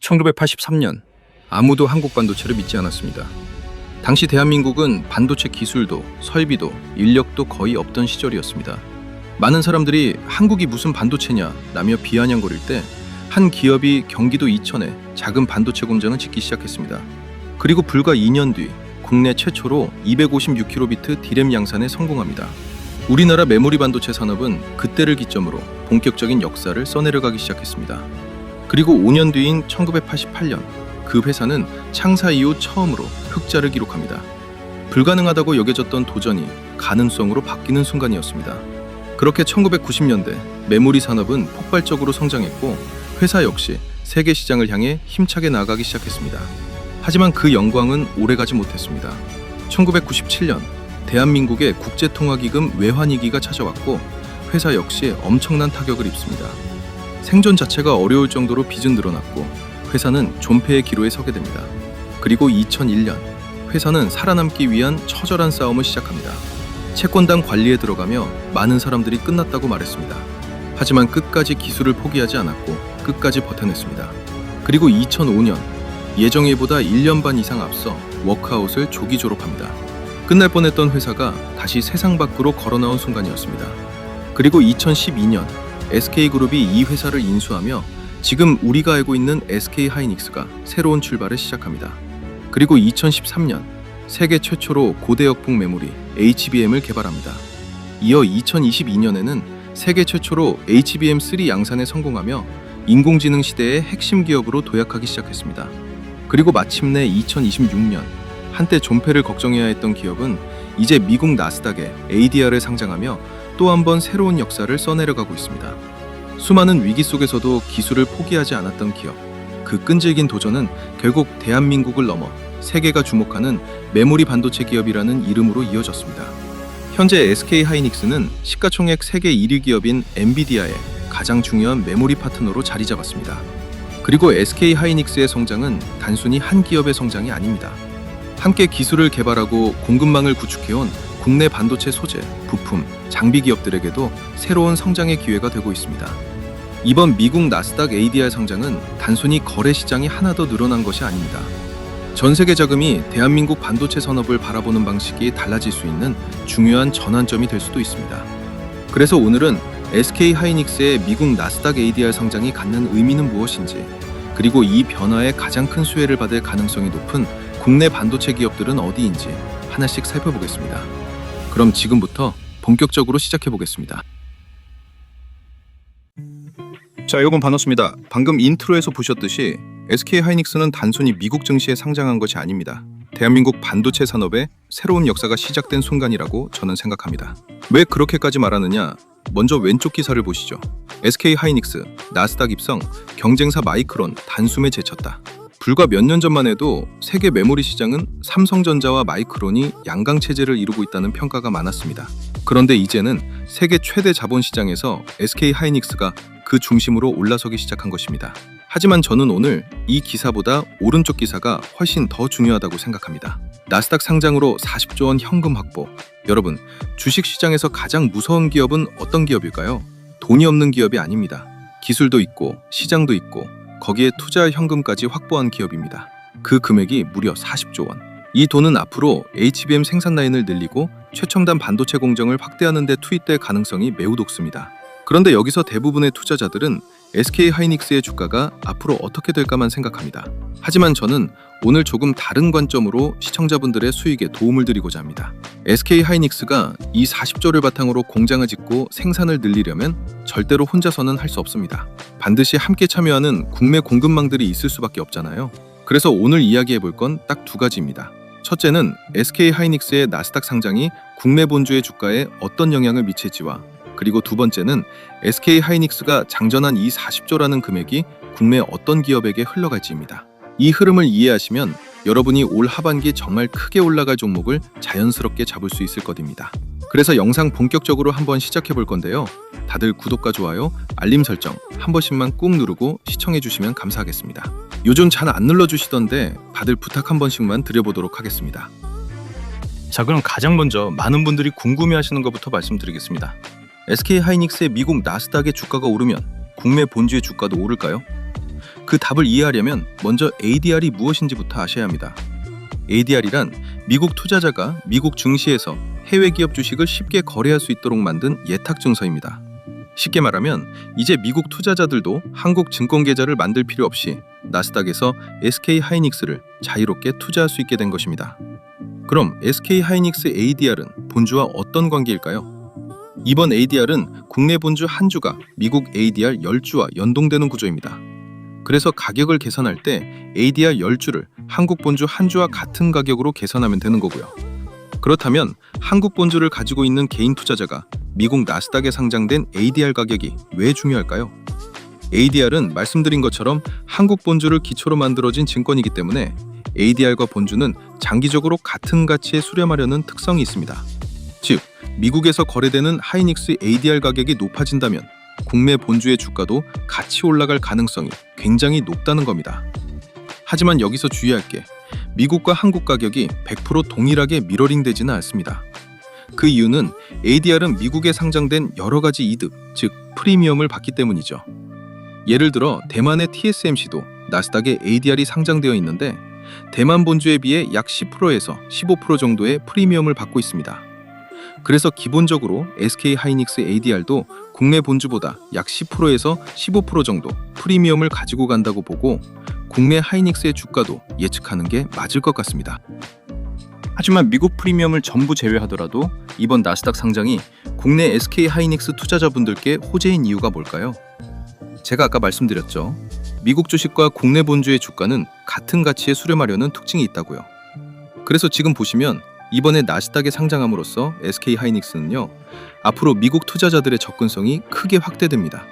(1983년) 아무도 한국 반도체를 믿지 않았습니다. 당시 대한민국은 반도체 기술도 설비도 인력도 거의 없던 시절이었습니다. 많은 사람들이 한국이 무슨 반도체냐 라며 비아냥거릴 때 한 기업이 경기도 이천에 작은 반도체 공장을 짓기 시작했습니다. 그리고 불과 2년 뒤 국내 최초로 256kb D램 양산에 성공합니다. 우리나라 메모리 반도체 산업은 그때를 기점으로 본격적인 역사를 써내려가기 시작했습니다. 그리고 5년 뒤인 1988년 그 회사는 창사 이후 처음으로 흑자를 기록합니다. 불가능하다고 여겨졌던 도전이 가능성으로 바뀌는 순간이었습니다. 그렇게 1990년대 메모리 산업은 폭발적으로 성장했고 회사 역시 세계 시장을 향해 힘차게 나아가기 시작했습니다. 하지만 그 영광은 오래가지 못했습니다. 1997년 대한민국의 국제통화기금 외환위기가 찾아왔고 회사 역시 엄청난 타격을 입습니다. 생존 자체가 어려울 정도로 빚은 늘어났고 회사는 존폐의 기로에 서게 됩니다. 그리고 2001년 회사는 살아남기 위한 처절한 싸움을 시작합니다. 채권단 관리에 들어가며 많은 사람들이 끝났다고 말했습니다. 하지만 끝까지 기술을 포기하지 않았고 끝까지 버텨냈습니다. 그리고 2005년 예정일보다 1년 반 이상 앞서 워크아웃을 조기 졸업합니다. 끝날 뻔했던 회사가 다시 세상 밖으로 걸어나온 순간이었습니다. 그리고 2012년 SK그룹이 이 회사를 인수하며 지금 우리가 알고 있는 SK하이닉스가 새로운 출발을 시작합니다. 그리고 2013년 세계 최초로 고대역폭 메모리 HBM을 개발합니다. 이어 2022년에는 세계 최초로 HBM3 양산에 성공하며 인공지능 시대의 핵심 기업으로 도약하기 시작했습니다. 그리고 마침내 2026년 한때 존폐를 걱정해야 했던 기업은 이제 미국 나스닥에 ADR에 상장하며 또 한 번 새로운 역사를 써내려가고 있습니다. 수많은 위기 속에서도 기술을 포기하지 않았던 기업, 그 끈질긴 도전은 결국 대한민국을 넘어 세계가 주목하는 메모리 반도체 기업이라는 이름으로 이어졌습니다. 현재 SK하이닉스는 시가총액 세계 1위 기업인 엔비디아의 가장 중요한 메모리 파트너로 자리 잡았습니다. 그리고 SK하이닉스의 성장은 단순히 한 기업의 성장이 아닙니다. 함께 기술을 개발하고 공급망을 구축해온 국내 반도체 소재, 부품, 장비 기업들에게도 새로운 성장의 기회가 되고 있습니다. 이번 미국 나스닥 ADR 상장은 단순히 거래 시장이 하나 더 늘어난 것이 아닙니다. 전 세계 자금이 대한민국 반도체 산업을 바라보는 방식이 달라질 수 있는 중요한 전환점이 될 수도 있습니다. 그래서 오늘은 SK하이닉스의 미국 나스닥 ADR 상장이 갖는 의미는 무엇인지, 그리고 이 변화에 가장 큰 수혜를 받을 가능성이 높은 국내 반도체 기업들은 어디인지 하나씩 살펴보겠습니다. 그럼 지금부터 본격적으로 시작해 보겠습니다. 자, 여러분 반갑습니다. 방금 인트로에서 보셨듯이 SK하이닉스는 단순히 미국 증시에 상장한 것이 아닙니다. 대한민국 반도체 산업의 새로운 역사가 시작된 순간이라고 저는 생각합니다. 왜 그렇게까지 말하느냐? 먼저 왼쪽 기사를 보시죠. SK하이닉스, 나스닥 입성, 경쟁사 마이크론 단숨에 제쳤다. 불과 몇 년 전만 해도 세계 메모리 시장은 삼성전자와 마이크론이 양강 체제를 이루고 있다는 평가가 많았습니다. 그런데 이제는 세계 최대 자본 시장에서 SK하이닉스가 그 중심으로 올라서기 시작한 것입니다. 하지만 저는 오늘 이 기사보다 오른쪽 기사가 훨씬 더 중요하다고 생각합니다. 나스닥 상장으로 40조 원 현금 확보. 여러분, 주식시장에서 가장 무서운 기업은 어떤 기업일까요? 돈이 없는 기업이 아닙니다. 기술도 있고 시장도 있고 거기에 투자 현금까지 확보한 기업입니다. 그 금액이 무려 40조 원. 이 돈은 앞으로 HBM 생산 라인을 늘리고 최첨단 반도체 공정을 확대하는 데 투입될 가능성이 매우 높습니다. 그런데 여기서 대부분의 투자자들은 SK하이닉스의 주가가 앞으로 어떻게 될까만 생각합니다. 하지만 저는 오늘 조금 다른 관점으로 시청자분들의 수익에 도움을 드리고자 합니다. SK하이닉스가 이 40조를 바탕으로 공장을 짓고 생산을 늘리려면 절대로 혼자서는 할 수 없습니다. 반드시 함께 참여하는 국내 공급망들이 있을 수밖에 없잖아요. 그래서 오늘 이야기해 볼 건 딱 두 가지입니다. 첫째는 SK하이닉스의 나스닥 상장이 국내 본주의 주가에 어떤 영향을 미칠지와, 그리고 두 번째는 SK하이닉스가 장전한 이 40조라는 금액이 국내 어떤 기업에게 흘러갈지입니다. 이 흐름을 이해하시면 여러분이 올 하반기 정말 크게 올라갈 종목을 자연스럽게 잡을 수 있을 것입니다. 그래서 영상 본격적으로 한번 시작해 볼 건데요. 다들 구독과 좋아요, 알림 설정 한 번씩만 꾹 누르고 시청해 주시면 감사하겠습니다. 요즘 잘 안 눌러주시던데 다들 부탁 한 번씩만 드려보도록 하겠습니다. 자, 그럼 가장 먼저 많은 분들이 궁금해하시는 것부터 말씀드리겠습니다. SK하이닉스의 미국 나스닥의 주가가 오르면 국내 본주의 주가도 오를까요? 그 답을 이해하려면 먼저 ADR이 무엇인지부터 아셔야 합니다. ADR이란 미국 투자자가 미국 증시에서 해외 기업 주식을 쉽게 거래할 수 있도록 만든 예탁 증서입니다. 쉽게 말하면 이제 미국 투자자들도 한국 증권 계좌를 만들 필요 없이 나스닥에서 SK 하이닉스를 자유롭게 투자할 수 있게 된 것입니다. 그럼 SK 하이닉스 ADR은 본주와 어떤 관계일까요? 이번 ADR은 국내 본주 한 주가 미국 ADR 10주와 연동되는 구조입니다. 그래서 가격을 계산할 때 ADR 10주를 한국 본주 한 주와 같은 가격으로 계산하면 되는 거고요. 그렇다면 한국 본주를 가지고 있는 개인 투자자가 미국 나스닥에 상장된 ADR 가격이 왜 중요할까요? ADR은 말씀드린 것처럼 한국 본주를 기초로 만들어진 증권이기 때문에 ADR과 본주는 장기적으로 같은 가치에 수렴하려는 특성이 있습니다. 즉, 미국에서 거래되는 하이닉스 ADR 가격이 높아진다면 국내 본주의 주가도 같이 올라갈 가능성이 굉장히 높다는 겁니다. 하지만 여기서 주의할 게 미국과 한국 가격이 100% 동일하게 미러링되지는 않습니다. 그 이유는 ADR은 미국에 상장된 여러 가지 이득, 즉 프리미엄을 받기 때문이죠. 예를 들어 대만의 TSMC도 나스닥에 ADR이 상장되어 있는데 대만 본주에 비해 약 10%에서 15% 정도의 프리미엄을 받고 있습니다. 그래서 기본적으로 SK 하이닉스 ADR도 국내 본주보다 약 10%에서 15% 정도 프리미엄을 가지고 간다고 보고 국내 하이닉스의 주가도 예측하는 게 맞을 것 같습니다. 하지만 미국 프리미엄을 전부 제외하더라도 이번 나스닥 상장이 국내 SK 하이닉스 투자자분들께 호재인 이유가 뭘까요? 제가 아까 말씀드렸죠. 미국 주식과 국내 본주의 주가는 같은 가치에 수렴하려는 특징이 있다고요. 그래서 지금 보시면 이번에 나스닥에 상장함으로써 SK 하이닉스는요, 앞으로 미국 투자자들의 접근성이 크게 확대됩니다.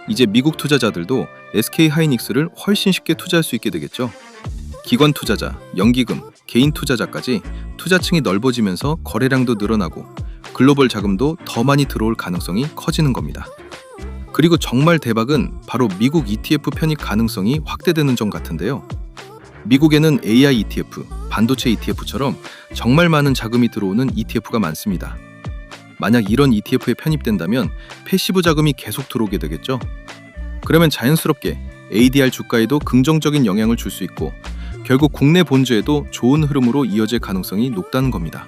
이제 미국 투자자들도 SK 하이닉스를 훨씬 쉽게 투자할 수 있게 되겠죠. 기관 투자자, 연기금, 개인 투자자까지 투자층이 넓어지면서 거래량도 늘어나고 글로벌 자금도 더 많이 들어올 가능성이 커지는 겁니다. 그리고 정말 대박은 바로 미국 ETF 편입 가능성이 확대되는 점 같은데요. 미국에는 AI ETF, 반도체 ETF처럼 정말 많은 자금이 들어오는 ETF가 많습니다. 만약 이런 ETF에 편입된다면 패시브 자금이 계속 들어오게 되겠죠. 그러면 자연스럽게 ADR 주가에도 긍정적인 영향을 줄 수 있고 결국 국내 본주에도 좋은 흐름으로 이어질 가능성이 높다는 겁니다.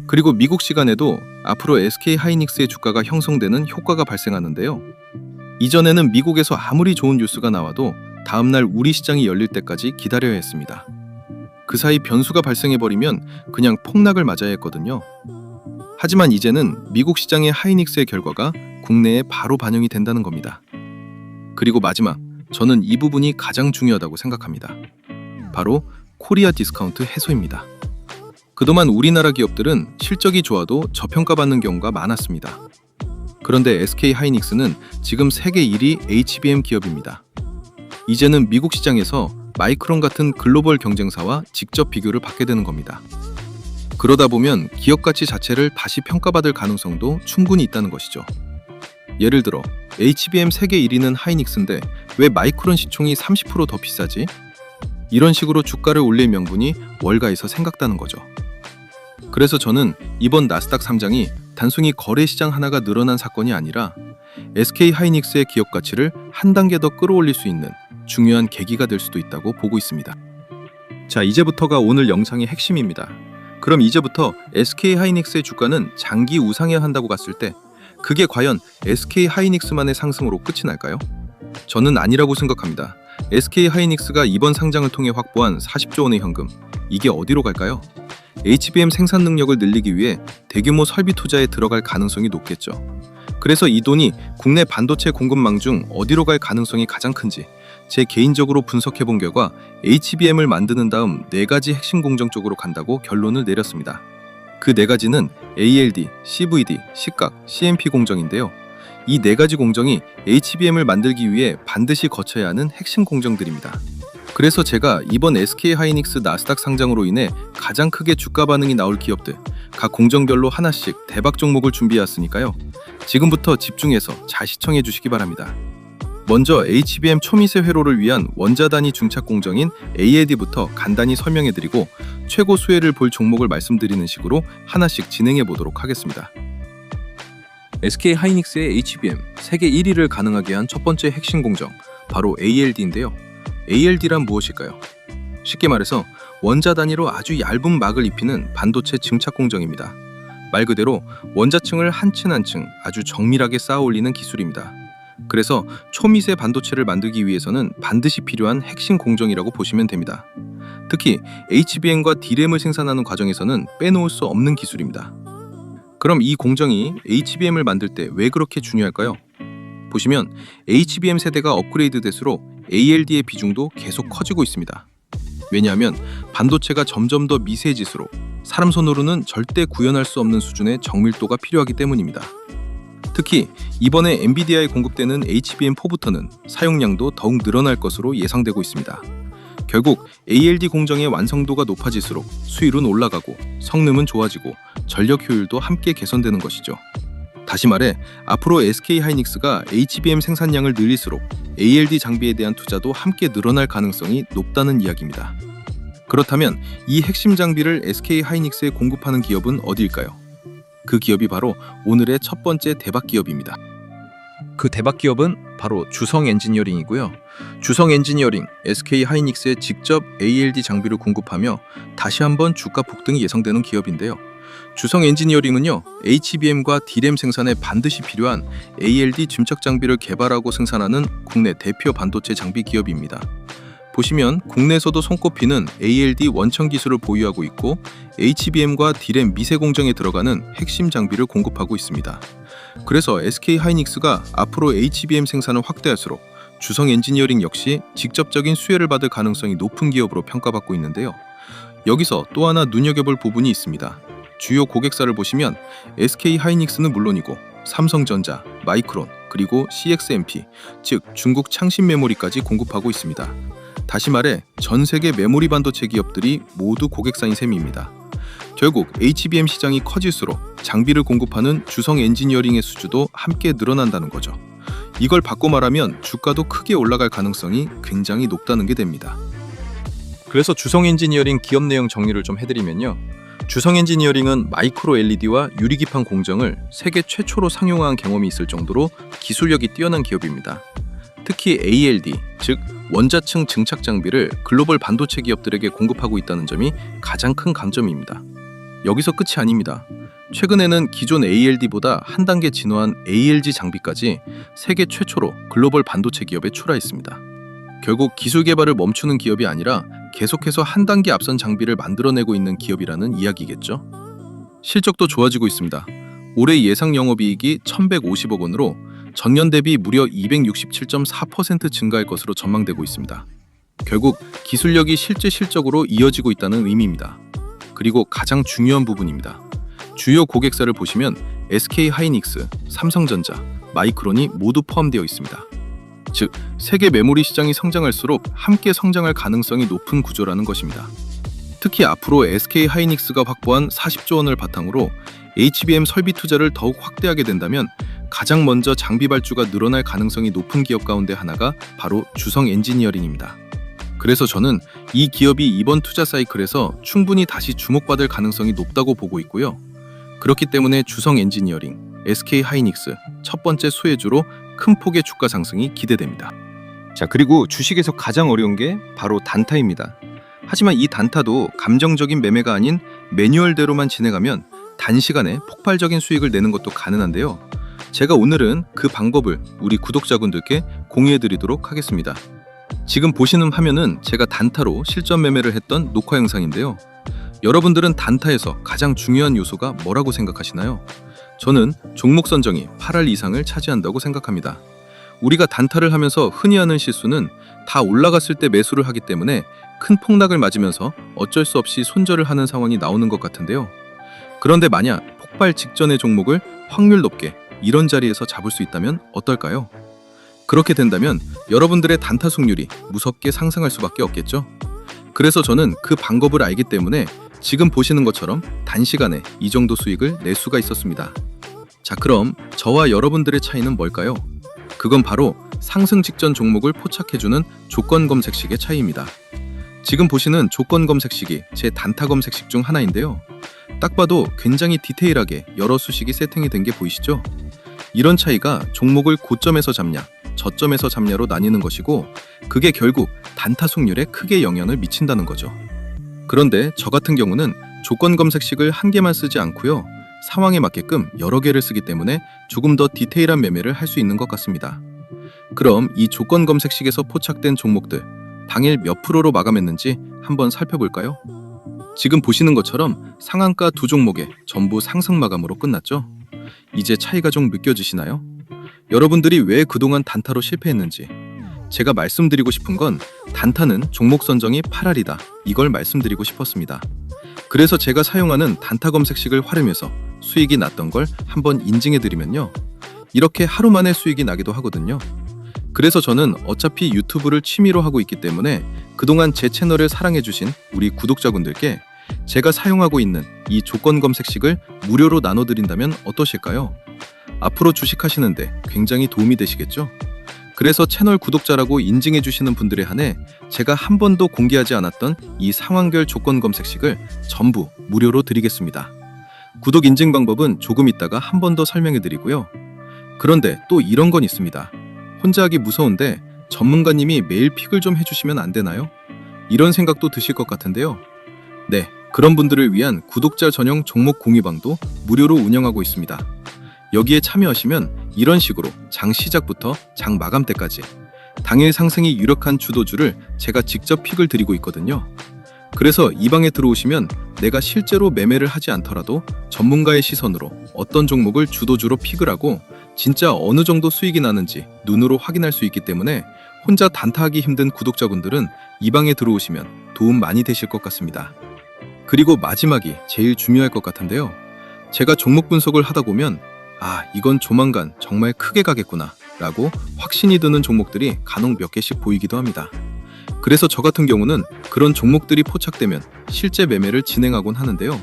그리고 미국 시간에도 앞으로 SK 하이닉스의 주가가 형성되는 효과가 발생하는데요. 이전에는 미국에서 아무리 좋은 뉴스가 나와도 다음날 우리 시장이 열릴 때까지 기다려야 했습니다. 그 사이 변수가 발생해버리면 그냥 폭락을 맞아야 했거든요. 하지만 이제는 미국 시장의 하이닉스의 결과가 국내에 바로 반영이 된다는 겁니다. 그리고 마지막, 저는 이 부분이 가장 중요하다고 생각합니다. 바로 코리아 디스카운트 해소입니다. 그동안 우리나라 기업들은 실적이 좋아도 저평가받는 경우가 많았습니다. 그런데 SK 하이닉스는 지금 세계 1위 HBM 기업입니다. 이제는 미국 시장에서 마이크론 같은 글로벌 경쟁사와 직접 비교를 받게 되는 겁니다. 그러다 보면 기업 가치 자체를 다시 평가받을 가능성도 충분히 있다는 것이죠. 예를 들어 HBM 세계 1위는 하이닉스인데 왜 마이크론 시총이 30% 더 비싸지? 이런 식으로 주가를 올릴 명분이 월가에서 생각나는 거죠. 그래서 저는 이번 나스닥 상장이 단순히 거래 시장 하나가 늘어난 사건이 아니라 SK 하이닉스의 기업 가치를 한 단계 더 끌어올릴 수 있는 중요한 계기가 될 수도 있다고 보고 있습니다. 자, 이제부터가 오늘 영상의 핵심입니다. 그럼 이제부터 SK 하이닉스의 주가는 장기 우상해야 한다고 봤을 때 그게 과연 SK 하이닉스만의 상승으로 끝이 날까요? 저는 아니라고 생각합니다. SK 하이닉스가 이번 상장을 통해 확보한 40조 원의 현금, 이게 어디로 갈까요? HBM 생산 능력을 늘리기 위해 대규모 설비 투자에 들어갈 가능성이 높겠죠. 그래서 이 돈이 국내 반도체 공급망 중 어디로 갈 가능성이 가장 큰지 제 개인적으로 분석해본 결과 HBM을 만드는 다음 4가지 핵심 공정 쪽으로 간다고 결론을 내렸습니다. 그 4가지는 ALD, CVD, 시각, CMP 공정인데요. 이 4가지 공정이 HBM을 만들기 위해 반드시 거쳐야 하는 핵심 공정들입니다. 그래서 제가 이번 SK 하이닉스 나스닥 상장으로 인해 가장 크게 주가 반응이 나올 기업들, 각 공정별로 하나씩 대박 종목을 준비해왔으니까요. 지금부터 집중해서 잘 시청해 주시기 바랍니다. 먼저 HBM 초미세 회로를 위한 원자 단위 중착 공정인 ALD부터 간단히 설명해드리고 최고 수혜를 볼 종목을 말씀드리는 식으로 하나씩 진행해 보도록 하겠습니다. SK 하이닉스의 HBM 세계 1위를 가능하게 한 첫 번째 핵심 공정, 바로 ALD인데요. ALD란 무엇일까요? 쉽게 말해서 원자 단위로 아주 얇은 막을 입히는 반도체 증착 공정입니다. 말 그대로 원자층을 한 층 한 층 아주 정밀하게 쌓아 올리는 기술입니다. 그래서 초미세 반도체를 만들기 위해서는 반드시 필요한 핵심 공정이라고 보시면 됩니다. 특히 HBM과 D램을 생산하는 과정에서는 빼놓을 수 없는 기술입니다. 그럼 이 공정이 HBM을 만들 때 왜 그렇게 중요할까요? 보시면 HBM 세대가 업그레이드 될수록 ALD의 비중도 계속 커지고 있습니다. 왜냐하면 반도체가 점점 더 미세해질수록 사람 손으로는 절대 구현할 수 없는 수준의 정밀도가 필요하기 때문입니다. 특히 이번에 엔비디아에 공급되는 HBM4부터는 사용량도 더욱 늘어날 것으로 예상되고 있습니다. 결국 ALD 공정의 완성도가 높아질수록 수율은 올라가고 성능은 좋아지고 전력 효율도 함께 개선되는 것이죠. 다시 말해 앞으로 SK 하이닉스가 HBM 생산량을 늘릴수록 ALD 장비에 대한 투자도 함께 늘어날 가능성이 높다는 이야기입니다. 그렇다면 이 핵심 장비를 SK 하이닉스에 공급하는 기업은 어디일까요? 그 기업이 바로 오늘의 첫 번째 대박 기업입니다. 그 대박 기업은 바로 주성 엔지니어링이고요. 주성 엔지니어링, SK 하이닉스에 직접 ALD 장비를 공급하며 다시 한번 주가 폭등이 예상되는 기업인데요. 주성 엔지니어링은요, HBM과 D램 생산에 반드시 필요한 ALD 증착 장비를 개발하고 생산하는 국내 대표 반도체 장비 기업입니다. 보시면 국내에서도 손꼽히는 ALD 원천 기술을 보유하고 있고 HBM과 D램 미세 공정에 들어가는 핵심 장비를 공급하고 있습니다. 그래서 SK 하이닉스가 앞으로 HBM 생산을 확대할수록 주성 엔지니어링 역시 직접적인 수혜를 받을 가능성이 높은 기업으로 평가받고 있는데요. 여기서 또 하나 눈여겨볼 부분이 있습니다. 주요 고객사를 보시면 SK 하이닉스는 물론이고 삼성전자, 마이크론, 그리고 CXMP, 즉 중국 창신 메모리까지 공급하고 있습니다. 다시 말해 전 세계 메모리 반도체 기업들이 모두 고객사인 셈입니다. 결국 HBM 시장이 커질수록 장비를 공급하는 주성 엔지니어링의 수주도 함께 늘어난다는 거죠. 이걸 바꿔 말하면 주가도 크게 올라갈 가능성이 굉장히 높다는 게 됩니다. 그래서 주성 엔지니어링 기업 내용 정리를 좀 해드리면요. 주성 엔지니어링은 마이크로 LED와 유리기판 공정을 세계 최초로 상용화한 경험이 있을 정도로 기술력이 뛰어난 기업입니다. 특히 ALD, 즉 원자층 증착 장비를 글로벌 반도체 기업들에게 공급하고 있다는 점이 가장 큰 강점입니다. 여기서 끝이 아닙니다. 최근에는 기존 ALD보다 한 단계 진화한 ALG 장비까지 세계 최초로 글로벌 반도체 기업에 출하했습니다. 결국 기술 개발을 멈추는 기업이 아니라 계속해서 한 단계 앞선 장비를 만들어내고 있는 기업이라는 이야기겠죠. 실적도 좋아지고 있습니다. 올해 예상 영업이익이 1,150억 원으로 전년 대비 무려 267.4% 증가할 것으로 전망되고 있습니다. 결국 기술력이 실제 실적으로 이어지고 있다는 의미입니다. 그리고 가장 중요한 부분입니다. 주요 고객사를 보시면 SK 하이닉스, 삼성전자, 마이크론이 모두 포함되어 있습니다. 즉, 세계 메모리 시장이 성장할수록 함께 성장할 가능성이 높은 구조라는 것입니다. 특히 앞으로 SK 하이닉스가 확보한 40조 원을 바탕으로 HBM 설비 투자를 더욱 확대하게 된다면 가장 먼저 장비 발주가 늘어날 가능성이 높은 기업 가운데 하나가 바로 주성 엔지니어링입니다. 그래서 저는 이 기업이 이번 투자 사이클에서 충분히 다시 주목받을 가능성이 높다고 보고 있고요. 그렇기 때문에 주성 엔지니어링, SK 하이닉스 첫 번째 수혜주로 큰 폭의 주가 상승이 기대됩니다. 자, 그리고 주식에서 가장 어려운 게 바로 단타입니다. 하지만 이 단타도 감정적인 매매가 아닌 매뉴얼대로만 진행하면 단시간에 폭발적인 수익을 내는 것도 가능한데요. 제가 오늘은 그 방법을 우리 구독자분들께 공유해드리도록 하겠습니다. 지금 보시는 화면은 제가 단타로 실전 매매를 했던 녹화 영상인데요. 여러분들은 단타에서 가장 중요한 요소가 뭐라고 생각하시나요? 저는 종목 선정이 8할 이상을 차지한다고 생각합니다. 우리가 단타를 하면서 흔히 하는 실수는 다 올라갔을 때 매수를 하기 때문에 큰 폭락을 맞으면서 어쩔 수 없이 손절을 하는 상황이 나오는 것 같은데요. 그런데 만약 폭발 직전의 종목을 확률 높게 이런 자리에서 잡을 수 있다면 어떨까요? 그렇게 된다면 여러분들의 단타 승률이 무섭게 상승할 수밖에 없겠죠? 그래서 저는 그 방법을 알기 때문에 지금 보시는 것처럼 단시간에 이 정도 수익을 낼 수가 있었습니다. 자, 그럼 저와 여러분들의 차이는 뭘까요? 그건 바로 상승 직전 종목을 포착해주는 조건 검색식의 차이입니다. 지금 보시는 조건 검색식이 제 단타 검색식 중 하나인데요. 딱 봐도 굉장히 디테일하게 여러 수식이 세팅이 된 게 보이시죠? 이런 차이가 종목을 고점에서 잡냐, 저점에서 잡냐로 나뉘는 것이고, 그게 결국 단타 승률에 크게 영향을 미친다는 거죠. 그런데 저 같은 경우는 조건 검색식을 한 개만 쓰지 않고요. 상황에 맞게끔 여러 개를 쓰기 때문에 조금 더 디테일한 매매를 할 수 있는 것 같습니다. 그럼 이 조건 검색식에서 포착된 종목들, 당일 몇 프로로 마감했는지 한번 살펴볼까요? 지금 보시는 것처럼 상한가 두 종목에 전부 상승 마감으로 끝났죠? 이제 차이가 좀 느껴지시나요? 여러분들이 왜 그동안 단타로 실패했는지, 제가 말씀드리고 싶은 건 단타는 종목 선정이 8알이다, 이걸 말씀드리고 싶었습니다. 그래서 제가 사용하는 단타 검색식을 활용해서 수익이 났던 걸 한번 인증해드리면요, 이렇게 하루 만에 수익이 나기도 하거든요. 그래서 저는 어차피 유튜브를 취미로 하고 있기 때문에 그동안 제 채널을 사랑해주신 우리 구독자분들께 제가 사용하고 있는 이 조건 검색식을 무료로 나눠드린다면 어떠실까요? 앞으로 주식하시는데 굉장히 도움이 되시겠죠? 그래서 채널 구독자라고 인증해주시는 분들에 한해 제가 한 번도 공개하지 않았던 이 상황별 조건 검색식을 전부 무료로 드리겠습니다. 구독 인증 방법은 조금 있다가 한 번 더 설명해드리고요. 그런데 또 이런 건 있습니다. 혼자 하기 무서운데 전문가님이 매일 픽을 좀 해주시면 안 되나요? 이런 생각도 드실 것 같은데요. 네, 그런 분들을 위한 구독자 전용 종목 공유방도 무료로 운영하고 있습니다. 여기에 참여하시면 이런 식으로 장 시작부터 장 마감 때까지 당일 상승이 유력한 주도주를 제가 직접 픽을 드리고 있거든요. 그래서 이 방에 들어오시면 내가 실제로 매매를 하지 않더라도 전문가의 시선으로 어떤 종목을 주도주로 픽을 하고 진짜 어느 정도 수익이 나는지 눈으로 확인할 수 있기 때문에 혼자 단타하기 힘든 구독자분들은 이 방에 들어오시면 도움 많이 되실 것 같습니다. 그리고 마지막이 제일 중요할 것 같은데요. 제가 종목 분석을 하다 보면 이건 조만간 정말 크게 가겠구나 라고 확신이 드는 종목들이 간혹 몇 개씩 보이기도 합니다. 그래서 저 같은 경우는 그런 종목들이 포착되면 실제 매매를 진행하곤 하는데요.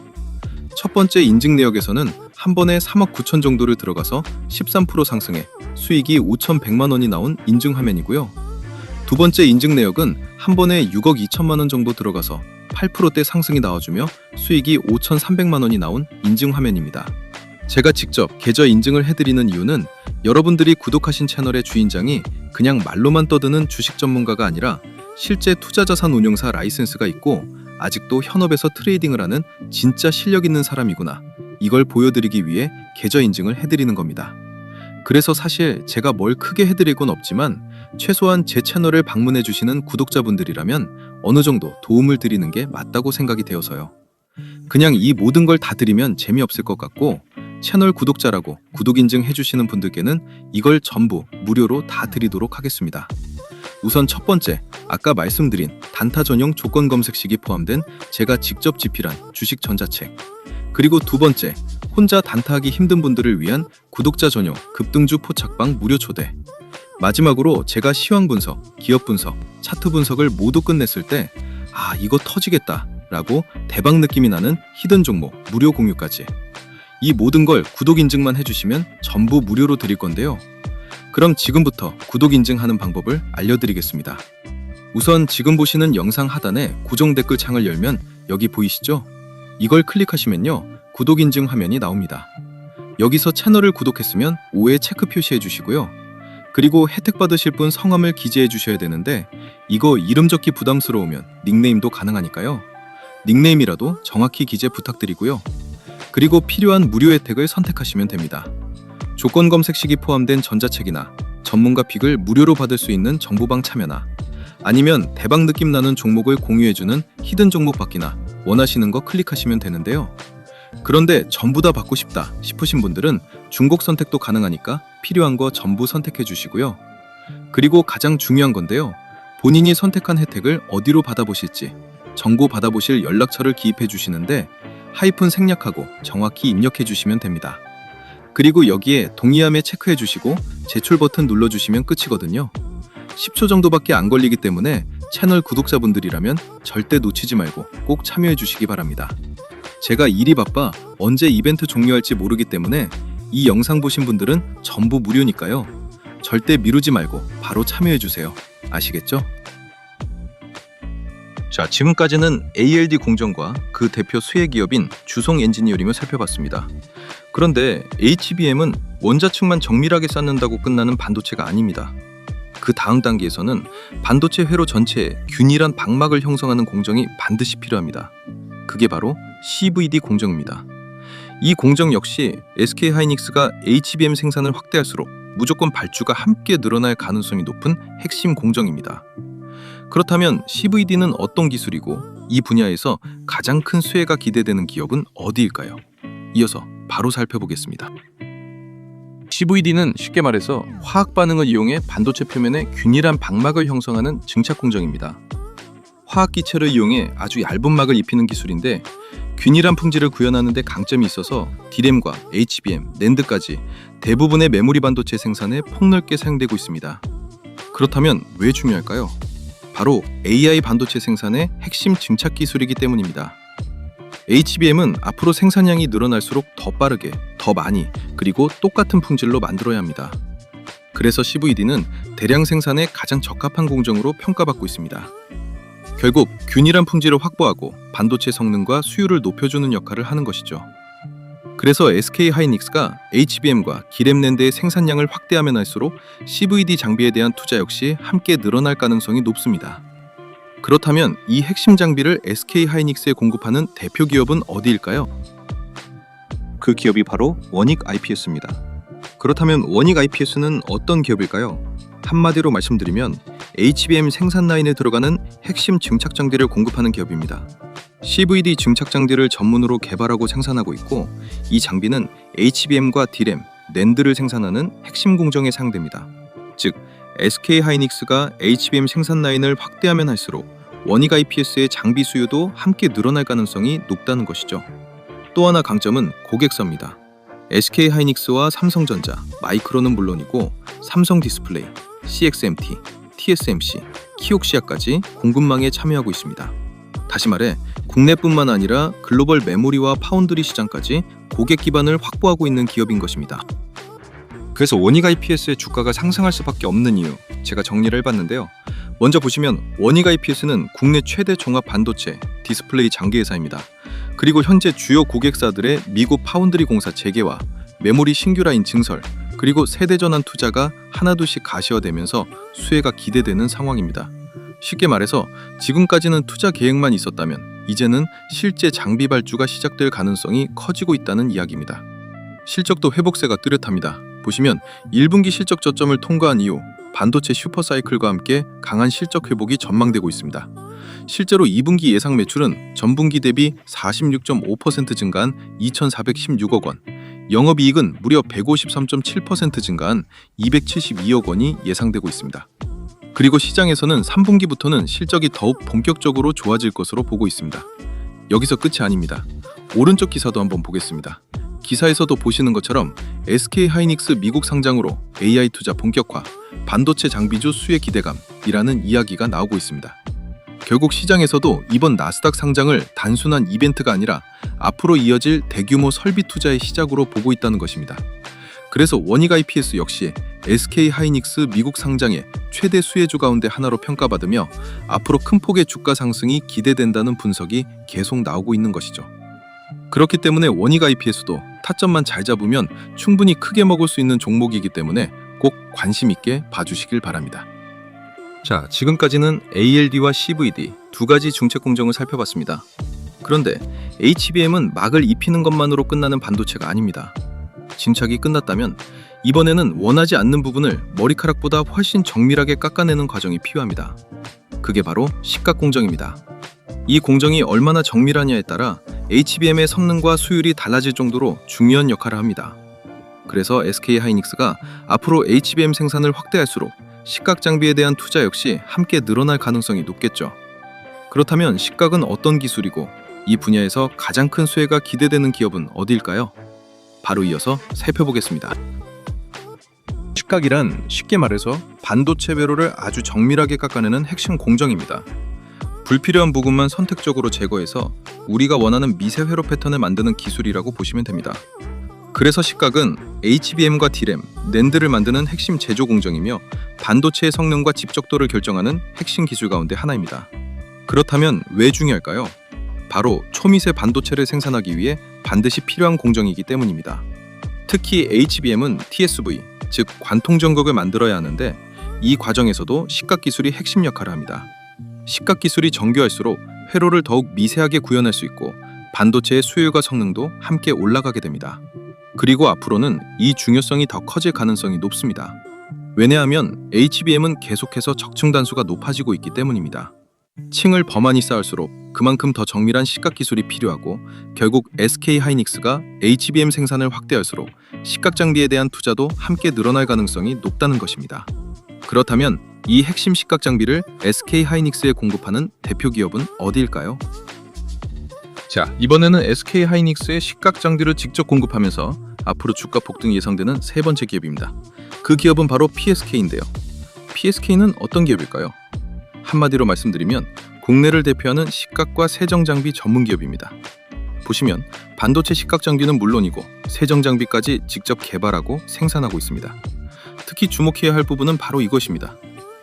첫 번째 인증 내역에서는 한 번에 3억 9천 정도를 들어가서 13% 상승해 수익이 5,100만 원이 나온 인증 화면이고요. 두 번째 인증 내역은 한 번에 6억 2천만 원 정도 들어가서 8%대 상승이 나와주며 수익이 5,300만 원이 나온 인증 화면입니다. 제가 직접 계좌 인증을 해드리는 이유는 여러분들이 구독하신 채널의 주인장이 그냥 말로만 떠드는 주식 전문가가 아니라 실제 투자자산 운용사 라이센스가 있고 아직도 현업에서 트레이딩을 하는 진짜 실력 있는 사람이구나, 이걸 보여드리기 위해 계좌 인증을 해드리는 겁니다. 그래서 사실 제가 뭘 크게 해드릴 건 없지만 최소한 제 채널을 방문해 주시는 구독자분들이라면 어느 정도 도움을 드리는 게 맞다고 생각이 되어서요. 그냥 이 모든 걸 다 드리면 재미없을 것 같고 채널 구독자라고 구독 인증 해주시는 분들께는 이걸 전부 무료로 다 드리도록 하겠습니다. 우선 첫 번째, 아까 말씀드린 단타 전용 조건 검색식이 포함된 제가 직접 집필한 주식 전자책, 그리고 두 번째, 혼자 단타하기 힘든 분들을 위한 구독자 전용 급등주 포착방 무료 초대, 마지막으로 제가 시황 분석, 기업 분석, 차트 분석을 모두 끝냈을 때 이거 터지겠다 라고 대박 느낌이 나는 히든 종목 무료 공유까지, 이 모든 걸 구독 인증만 해주시면 전부 무료로 드릴 건데요. 그럼 지금부터 구독 인증하는 방법을 알려드리겠습니다. 우선 지금 보시는 영상 하단에 고정 댓글 창을 열면 여기 보이시죠? 이걸 클릭하시면요, 구독 인증 화면이 나옵니다. 여기서 채널을 구독했으면 5에 체크 표시해 주시고요. 그리고 혜택 받으실 분 성함을 기재해 주셔야 되는데 이거 이름 적기 부담스러우면 닉네임도 가능하니까요. 닉네임이라도 정확히 기재 부탁드리고요. 그리고 필요한 무료 혜택을 선택하시면 됩니다. 조건 검색식이 포함된 전자책이나 전문가 픽을 무료로 받을 수 있는 정보방 참여나 아니면 대박 느낌 나는 종목을 공유해주는 히든 종목 받기나 원하시는 거 클릭하시면 되는데요. 그런데 전부 다 받고 싶다 싶으신 분들은 중복 선택도 가능하니까 필요한 거 전부 선택해 주시고요. 그리고 가장 중요한 건데요. 본인이 선택한 혜택을 어디로 받아보실지 정보 받아보실 연락처를 기입해 주시는데 하이픈 생략하고 정확히 입력해 주시면 됩니다. 그리고 여기에 동의함에 체크해 주시고 제출 버튼 눌러 주시면 끝이거든요. 10초 정도밖에 안 걸리기 때문에 채널 구독자분들이라면 절대 놓치지 말고 꼭 참여해 주시기 바랍니다. 제가 일이 바빠 언제 이벤트 종료할지 모르기 때문에 이 영상 보신 분들은 전부 무료니까요. 절대 미루지 말고 바로 참여해 주세요. 아시겠죠? 자, 지금까지는 ALD 공정과 그 대표 수혜 기업인 주성 엔지니어링을 살펴봤습니다. 그런데 HBM은 원자층만 정밀하게 쌓는다고 끝나는 반도체가 아닙니다. 그 다음 단계에서는 반도체 회로 전체에 균일한 방막을 형성하는 공정이 반드시 필요합니다. 그게 바로 CVD 공정입니다. 이 공정 역시 SK하이닉스가 HBM 생산을 확대할수록 무조건 발주가 함께 늘어날 가능성이 높은 핵심 공정입니다. 그렇다면 CVD는 어떤 기술이고 이 분야에서 가장 큰 수혜가 기대되는 기업은 어디일까요? 이어서 바로 살펴보겠습니다. CVD는 쉽게 말해서 화학 반응을 이용해 반도체 표면에 균일한 방막을 형성하는 증착 공정입니다. 화학 기체를 이용해 아주 얇은 막을 입히는 기술인데 균일한 품질을 구현하는 데 강점이 있어서 D램과 HBM, 낸드까지 대부분의 메모리 반도체 생산에 폭넓게 사용되고 있습니다. 그렇다면 왜 중요할까요? 바로 AI 반도체 생산의 핵심 증착 기술이기 때문입니다. HBM은 앞으로 생산량이 늘어날수록 더 빠르게, 더 많이, 그리고 똑같은 품질로 만들어야 합니다. 그래서 CVD는 대량 생산에 가장 적합한 공정으로 평가받고 있습니다. 결국 균일한 품질을 확보하고 반도체 성능과 수율을 높여주는 역할을 하는 것이죠. 그래서 SK하이닉스가 HBM과 D램 낸드의 생산량을 확대하면 할수록 CVD 장비에 대한 투자 역시 함께 늘어날 가능성이 높습니다. 그렇다면 이 핵심 장비를 SK하이닉스에 공급하는 대표 기업은 어디일까요? 그 기업이 바로 원익 IPS입니다. 그렇다면 원익 IPS는 어떤 기업일까요? 한마디로 말씀드리면 HBM 생산 라인에 들어가는 핵심 증착 장비를 공급하는 기업입니다. CVD 증착 장비를 전문으로 개발하고 생산하고 있고 이 장비는 HBM과 D램, 낸드를 생산하는 핵심 공정에 사용됩니다. 즉, SK하이닉스가 HBM 생산 라인을 확대하면 할수록 원익 IPS의 장비 수요도 함께 늘어날 가능성이 높다는 것이죠. 또 하나 강점은 고객사입니다. SK하이닉스와 삼성전자, 마이크론은 물론이고 삼성 디스플레이, CXMT, TSMC, 키옥시아까지 공급망에 참여하고 있습니다. 다시 말해 국내뿐만 아니라 글로벌 메모리와 파운드리 시장까지 고객 기반을 확보하고 있는 기업인 것입니다. 그래서 원익 IPS의 주가가 상승할 수밖에 없는 이유, 제가 정리를 해봤는데요. 먼저 보시면 원익 IPS는 국내 최대 종합 반도체, 디스플레이 장비 회사입니다. 그리고 현재 주요 고객사들의 미국 파운드리 공사 재개와 메모리 신규 라인 증설, 그리고 세대 전환 투자가 하나둘씩 가시화되면서 수혜가 기대되는 상황입니다. 쉽게 말해서 지금까지는 투자 계획만 있었다면 이제는 실제 장비 발주가 시작될 가능성이 커지고 있다는 이야기입니다. 실적도 회복세가 뚜렷합니다. 보시면 1분기 실적 저점을 통과한 이후 반도체 슈퍼사이클과 함께 강한 실적 회복이 전망되고 있습니다. 실제로 2분기 예상 매출은 전분기 대비 46.5% 증가한 2,416억 원, 영업이익은 무려 153.7% 증가한 272억 원이 예상되고 있습니다. 그리고 시장에서는 3분기부터는 실적이 더욱 본격적으로 좋아질 것으로 보고 있습니다. 여기서 끝이 아닙니다. 오른쪽 기사도 한번 보겠습니다. 기사에서도 보시는 것처럼 SK하이닉스 미국 상장으로 AI 투자 본격화, 반도체 장비주 수혜 기대감이라는 이야기가 나오고 있습니다. 결국 시장에서도 이번 나스닥 상장을 단순한 이벤트가 아니라 앞으로 이어질 대규모 설비 투자의 시작으로 보고 있다는 것입니다. 그래서 원익 IPS 역시 SK하이닉스 미국 상장의 최대 수혜주 가운데 하나로 평가받으며 앞으로 큰 폭의 주가 상승이 기대된다는 분석이 계속 나오고 있는 것이죠. 그렇기 때문에 원익 IPS도 타점만 잘 잡으면 충분히 크게 먹을 수 있는 종목이기 때문에 꼭 관심 있게 봐주시길 바랍니다. 자, 지금까지는 ALD와 CVD 두 가지 중체 공정을 살펴봤습니다. 그런데 HBM은 막을 입히는 것만으로 끝나는 반도체가 아닙니다. 진착이 끝났다면 이번에는 원하지 않는 부분을 머리카락보다 훨씬 정밀하게 깎아내는 과정이 필요합니다. 그게 바로 식각 공정입니다. 이 공정이 얼마나 정밀하냐에 따라 HBM의 성능과 수율이 달라질 정도로 중요한 역할을 합니다. 그래서 SK하이닉스가 앞으로 HBM 생산을 확대할수록 식각 장비에 대한 투자 역시 함께 늘어날 가능성이 높겠죠. 그렇다면 식각은 어떤 기술이고 이 분야에서 가장 큰 수혜가 기대되는 기업은 어디일까요? 바로 이어서 살펴보겠습니다. 식각이란 쉽게 말해서 반도체 회로를 아주 정밀하게 깎아내는 핵심 공정입니다. 불필요한 부분만 선택적으로 제거해서 우리가 원하는 미세 회로 패턴을 만드는 기술이라고 보시면 됩니다. 그래서 식각은 HBM과 D램, 낸드를 만드는 핵심 제조 공정이며 반도체의 성능과 집적도를 결정하는 핵심 기술 가운데 하나입니다. 그렇다면 왜 중요할까요? 바로 초미세 반도체를 생산하기 위해 반드시 필요한 공정이기 때문입니다. 특히 HBM은 TSV, 즉 관통 정극을 만들어야 하는데 이 과정에서도 식각 기술이 핵심 역할을 합니다. 식각 기술이 정교할수록 회로를 더욱 미세하게 구현할 수 있고 반도체의 수율과 성능도 함께 올라가게 됩니다. 그리고 앞으로는 이 중요성이 더 커질 가능성이 높습니다. 왜냐하면 HBM은 계속해서 적층 단수가 높아지고 있기 때문입니다. 층을 범한이 쌓을수록 그만큼 더 정밀한 식각 기술이 필요하고 결국 SK 하이닉스가 HBM 생산을 확대할수록 식각 장비에 대한 투자도 함께 늘어날 가능성이 높다는 것입니다. 그렇다면 이 핵심 식각 장비를 SK 하이닉스에 공급하는 대표 기업은 어디일까요? 자, 이번에는 SK 하이닉스의 식각 장비를 직접 공급하면서 앞으로 주가 폭등이 예상되는 세 번째 기업입니다. 그 기업은 바로 PSK인데요. PSK는 어떤 기업일까요? 한마디로 말씀드리면 국내를 대표하는 식각과 세정 장비 전문 기업입니다. 보시면 반도체 식각 장비는 물론이고 세정 장비까지 직접 개발하고 생산하고 있습니다. 특히 주목해야 할 부분은 바로 이것입니다.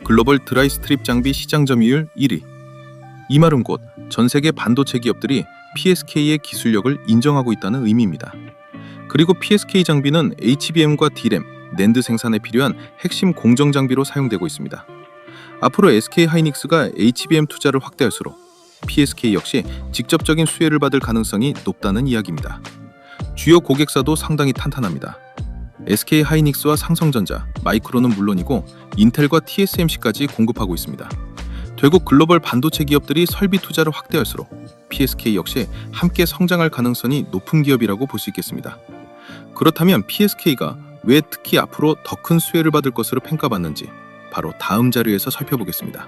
글로벌 드라이 스트립 장비 시장 점유율 1위. 이 말은 곧 전 세계 반도체 기업들이 PSK의 기술력을 인정하고 있다는 의미입니다. 그리고 PSK 장비는 HBM과 D램, 낸드 생산에 필요한 핵심 공정 장비로 사용되고 있습니다. 앞으로 SK 하이닉스가 HBM 투자를 확대할수록 PSK 역시 직접적인 수혜를 받을 가능성이 높다는 이야기입니다. 주요 고객사도 상당히 탄탄합니다. SK 하이닉스와 삼성전자, 마이크론은 물론이고 인텔과 TSMC까지 공급하고 있습니다. 결국 글로벌 반도체 기업들이 설비 투자를 확대할수록 PSK 역시 함께 성장할 가능성이 높은 기업이라고 볼 수 있겠습니다. 그렇다면 PSK가 왜 특히 앞으로 더 큰 수혜를 받을 것으로 평가받는지 바로 다음 자료에서 살펴보겠습니다.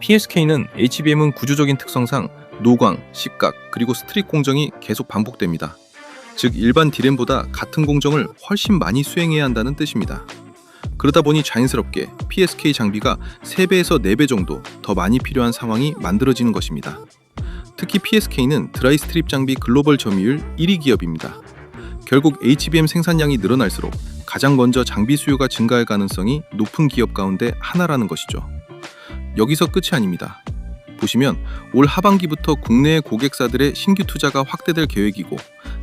PSK는 HBM은 구조적인 특성상 노광, 식각, 그리고 스트립 공정이 계속 반복됩니다. 즉 일반 D램보다 같은 공정을 훨씬 많이 수행해야 한다는 뜻입니다. 그러다 보니 자연스럽게 PSK 장비가 3배에서 4배 정도 더 많이 필요한 상황이 만들어지는 것입니다. 특히 PSK는 드라이 스트립 장비 글로벌 점유율 1위 기업입니다. 결국 HBM 생산량이 늘어날수록 가장 먼저 장비 수요가 증가할 가능성이 높은 기업 가운데 하나라는 것이죠. 여기서 끝이 아닙니다. 보시면 올 하반기부터 국내의 고객사들의 신규 투자가 확대될 계획이고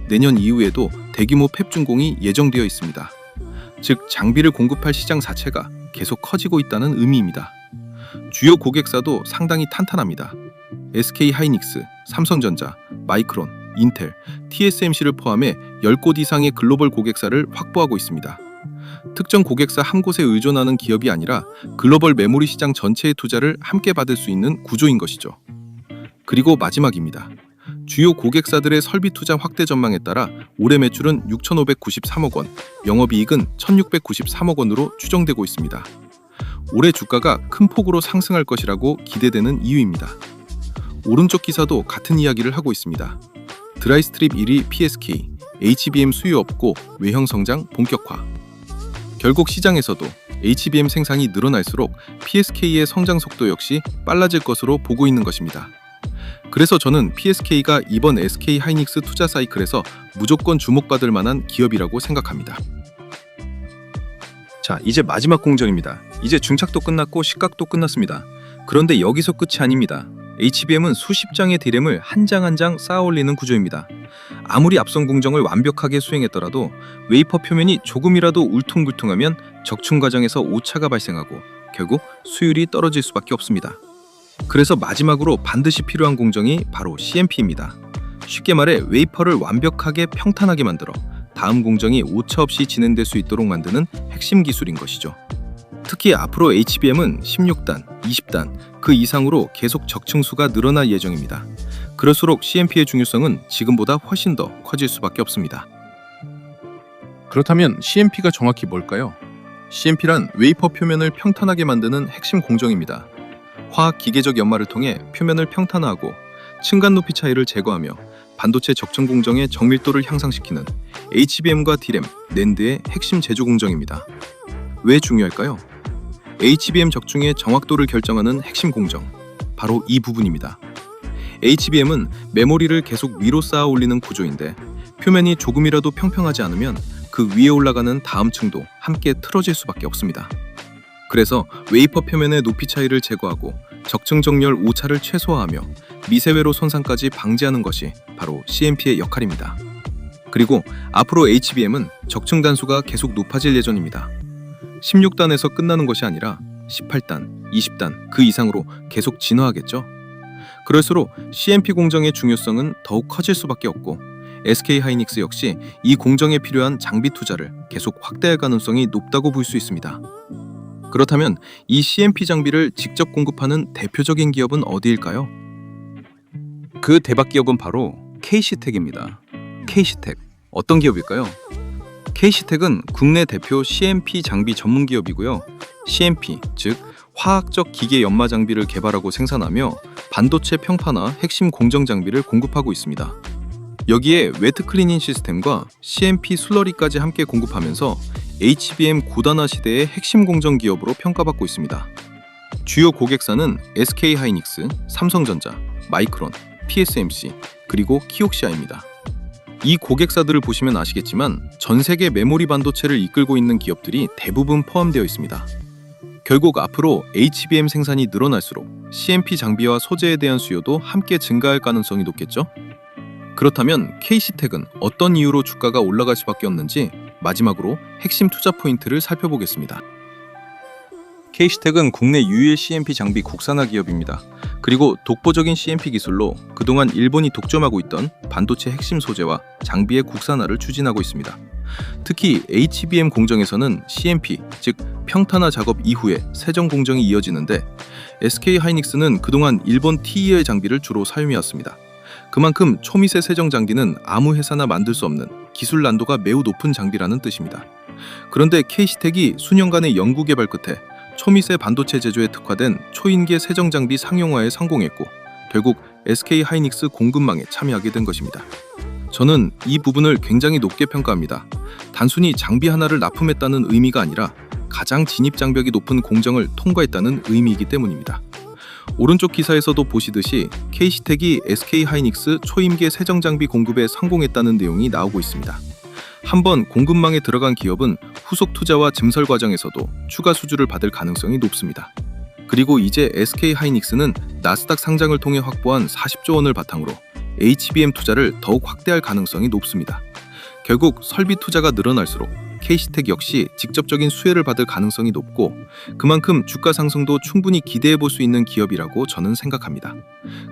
내년 이후에도 대규모 팹 준공이 예정되어 있습니다. 즉 장비를 공급할 시장 자체가 계속 커지고 있다는 의미입니다. 주요 고객사도 상당히 탄탄합니다. SK 하이닉스, 삼성전자, 마이크론, 인텔, TSMC를 포함해 10곳 이상의 글로벌 고객사를 확보하고 있습니다. 특정 고객사 한 곳에 의존하는 기업이 아니라 글로벌 메모리 시장 전체의 투자를 함께 받을 수 있는 구조인 것이죠. 그리고 마지막입니다. 주요 고객사들의 설비 투자 확대 전망에 따라 올해 매출은 6,593억 원, 영업이익은 1,693억 원으로 추정되고 있습니다. 올해 주가가 큰 폭으로 상승할 것이라고 기대되는 이유입니다. 오른쪽 기사도 같은 이야기를 하고 있습니다. 드라이 스트립 1위 PSK, HBM 수요 없고 외형 성장 본격화. 결국 시장에서도 HBM 생산이 늘어날수록 PSK의 성장 속도 역시 빨라질 것으로 보고 있는 것입니다. 그래서 저는 PSK가 이번 SK 하이닉스 투자 사이클에서 무조건 주목받을 만한 기업이라고 생각합니다. 자, 이제 마지막 공정입니다. 이제 중착도 끝났고 식각도 끝났습니다. 그런데 여기서 끝이 아닙니다. HBM은 수십 장의 D램을 한 장 한 장 쌓아 올리는 구조입니다. 아무리 앞선 공정을 완벽하게 수행했더라도 웨이퍼 표면이 조금이라도 울퉁불퉁하면 적층 과정에서 오차가 발생하고 결국 수율이 떨어질 수밖에 없습니다. 그래서 마지막으로 반드시 필요한 공정이 바로 CMP입니다. 쉽게 말해 웨이퍼를 완벽하게 평탄하게 만들어 다음 공정이 오차 없이 진행될 수 있도록 만드는 핵심 기술인 것이죠. 특히 앞으로 HBM은 16단, 20단, 그 이상으로 계속 적층수가 늘어날 예정입니다. 그럴수록 CMP의 중요성은 지금보다 훨씬 더 커질 수밖에 없습니다. 그렇다면 CMP가 정확히 뭘까요? CMP란 웨이퍼 표면을 평탄하게 만드는 핵심 공정입니다. 화학 기계적 연마를 통해 표면을 평탄화하고 층간 높이 차이를 제거하며 반도체 적층 공정의 정밀도를 향상시키는 HBM과 D램, 낸드의 핵심 제조 공정입니다. 왜 중요할까요? HBM 적중의 정확도를 결정하는 핵심 공정, 바로 이 부분입니다. HBM은 메모리를 계속 위로 쌓아 올리는 구조인데 표면이 조금이라도 평평하지 않으면 그 위에 올라가는 다음 층도 함께 틀어질 수밖에 없습니다. 그래서 웨이퍼 표면의 높이 차이를 제거하고 적층 정렬 오차를 최소화하며 미세외로 손상까지 방지하는 것이 바로 CMP의 역할입니다. 그리고 앞으로 HBM은 적층 단수가 계속 높아질 예정입니다. 16단에서 끝나는 것이 아니라 18단, 20단 그 이상으로 계속 진화하겠죠. 그럴수록 CMP 공정의 중요성은 더욱 커질 수밖에 없고 SK하이닉스 역시 이 공정에 필요한 장비 투자를 계속 확대할 가능성이 높다고 볼 수 있습니다. 그렇다면 이 CMP 장비를 직접 공급하는 대표적인 기업은 어디일까요? 그 대박 기업은 바로 KC텍입니다. KC텍, 어떤 기업일까요? KC텍은 국내 대표 CMP 장비 전문 기업이고요. CMP, 즉 화학적 기계 연마 장비를 개발하고 생산하며 반도체 평판화 핵심 공정 장비를 공급하고 있습니다. 여기에 웨트 클리닝 시스템과 CMP 슬러리까지 함께 공급하면서 HBM 고단화 시대의 핵심 공정 기업으로 평가받고 있습니다. 주요 고객사는 SK하이닉스, 삼성전자, 마이크론, TSMC, 그리고 키옥시아입니다. 이 고객사들을 보시면 아시겠지만 전 세계 메모리 반도체를 이끌고 있는 기업들이 대부분 포함되어 있습니다. 결국 앞으로 HBM 생산이 늘어날수록 CMP 장비와 소재에 대한 수요도 함께 증가할 가능성이 높겠죠? 그렇다면 KC텍은 어떤 이유로 주가가 올라갈 수밖에 없는지 마지막으로 핵심 투자 포인트를 살펴보겠습니다. KC텍은 국내 유일 CMP 장비 국산화 기업입니다. 그리고 독보적인 CMP 기술로 그동안 일본이 독점하고 있던 반도체 핵심 소재와 장비의 국산화를 추진하고 있습니다. 특히 HBM 공정에서는 CMP, 즉 평탄화 작업 이후에 세정 공정이 이어지는데 SK하이닉스는 그동안 일본 TEL 장비를 주로 사용해왔습니다. 그만큼 초미세 세정 장비는 아무 회사나 만들 수 없는 기술 난도가 매우 높은 장비라는 뜻입니다. 그런데 KC텍이 수년간의 연구 개발 끝에 초미세 반도체 제조에 특화된 초인계 세정 장비 상용화에 성공했고 결국 SK하이닉스 공급망에 참여하게 된 것입니다. 저는 이 부분을 굉장히 높게 평가합니다. 단순히 장비 하나를 납품했다는 의미가 아니라 가장 진입 장벽이 높은 공정을 통과했다는 의미이기 때문입니다. 오른쪽 기사에서도 보시듯이 KC텍이 SK하이닉스 초임계 세정 장비 공급에 성공했다는 내용이 나오고 있습니다. 한번 공급망에 들어간 기업은 후속 투자와 증설 과정에서도 추가 수주를 받을 가능성이 높습니다. 그리고 이제 SK하이닉스는 나스닥 상장을 통해 확보한 40조 원을 바탕으로 HBM 투자를 더욱 확대할 가능성이 높습니다. 결국 설비 투자가 늘어날수록 KC텍 역시 직접적인 수혜를 받을 가능성이 높고 그만큼 주가 상승도 충분히 기대해 볼 수 있는 기업이라고 저는 생각합니다.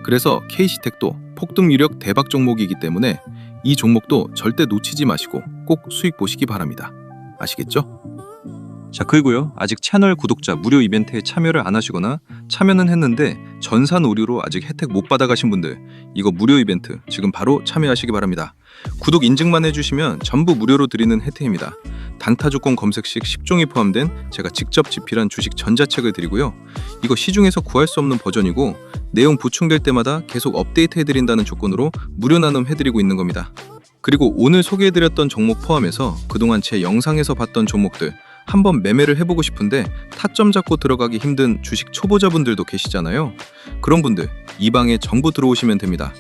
그래서 KC텍도 폭등 유력 대박 종목이기 때문에 이 종목도 절대 놓치지 마시고 꼭 수익 보시기 바랍니다. 아시겠죠? 자, 그리고요. 아직 채널 구독자 무료 이벤트에 참여를 안 하시거나 참여는 했는데 전산 오류로 아직 혜택 못 받아가신 분들 이거 무료 이벤트 지금 바로 참여하시기 바랍니다. 구독 인증만 해주시면 전부 무료로 드리는 혜택입니다. 단타 조건 검색 시 10종이 포함된 제가 직접 집필한 주식 전자책을 드리고요. 이거 시중에서 구할 수 없는 버전이고 내용 보충될 때마다 계속 업데이트 해드린다는 조건으로 무료 나눔 해드리고 있는 겁니다. 그리고 오늘 소개해드렸던 종목 포함해서 그동안 제 영상에서 봤던 종목들 한번 매매를 해보고 싶은데 타점 잡고 들어가기 힘든 주식 초보자분들도 계시잖아요. 그런 분들 이 방에 전부 들어오시면 됩니다.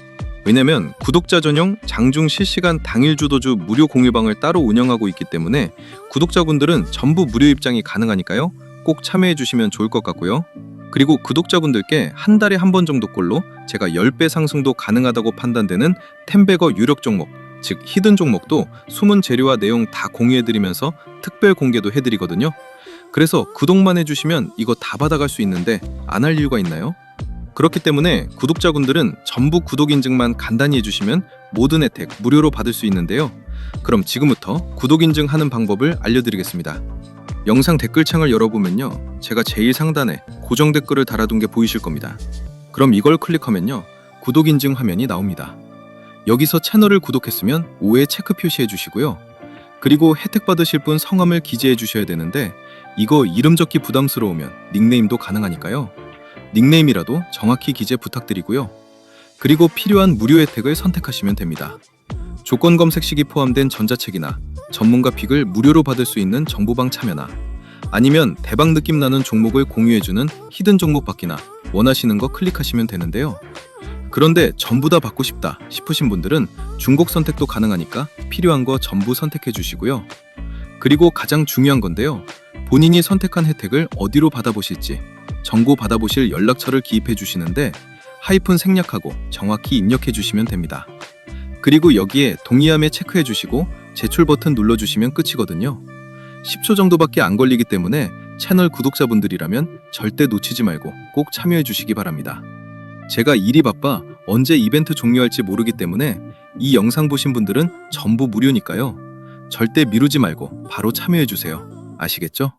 왜냐면 구독자 전용 장중 실시간 당일 주도주 무료 공유방을 따로 운영하고 있기 때문에 구독자분들은 전부 무료 입장이 가능하니까요. 꼭 참여해 주시면 좋을 것 같고요. 그리고 구독자분들께 한 달에 한 번 정도꼴로 제가 10배 상승도 가능하다고 판단되는 템베거 유력 종목, 즉 히든 종목도 숨은 재료와 내용 다 공유해드리면서 특별 공개도 해드리거든요. 그래서 구독만 해주시면 이거 다 받아갈 수 있는데 안 할 이유가 있나요? 그렇기 때문에 구독자분들은 전부 구독 인증만 간단히 해주시면 모든 혜택 무료로 받을 수 있는데요. 그럼 지금부터 구독 인증하는 방법을 알려드리겠습니다. 영상 댓글창을 열어보면요. 제가 제일 상단에 고정 댓글을 달아둔 게 보이실 겁니다. 그럼 이걸 클릭하면요. 구독 인증 화면이 나옵니다. 여기서 채널을 구독했으면 5에 체크 표시해 주시고요. 그리고 혜택 받으실 분 성함을 기재해 주셔야 되는데 이거 이름 적기 부담스러우면 닉네임도 가능하니까요. 닉네임이라도 정확히 기재 부탁드리고요. 그리고 필요한 무료 혜택을 선택하시면 됩니다. 조건 검색 식이 포함된 전자책이나 전문가 픽을 무료로 받을 수 있는 정보방 참여나 아니면 대박 느낌 나는 종목을 공유해주는 히든 종목 받기나 원하시는 거 클릭하시면 되는데요. 그런데 전부 다 받고 싶다 싶으신 분들은 중복 선택도 가능하니까 필요한 거 전부 선택해 주시고요. 그리고 가장 중요한 건데요. 본인이 선택한 혜택을 어디로 받아보실지 정보 받아보실 연락처를 기입해 주시는데 하이픈 생략하고 정확히 입력해 주시면 됩니다. 그리고 여기에 동의함에 체크해 주시고 제출 버튼 눌러 주시면 끝이거든요. 10초 정도밖에 안 걸리기 때문에 채널 구독자분들이라면 절대 놓치지 말고 꼭 참여해 주시기 바랍니다. 제가 일이 바빠 언제 이벤트 종료할지 모르기 때문에 이 영상 보신 분들은 전부 무료니까요. 절대 미루지 말고 바로 참여해 주세요. 아시겠죠?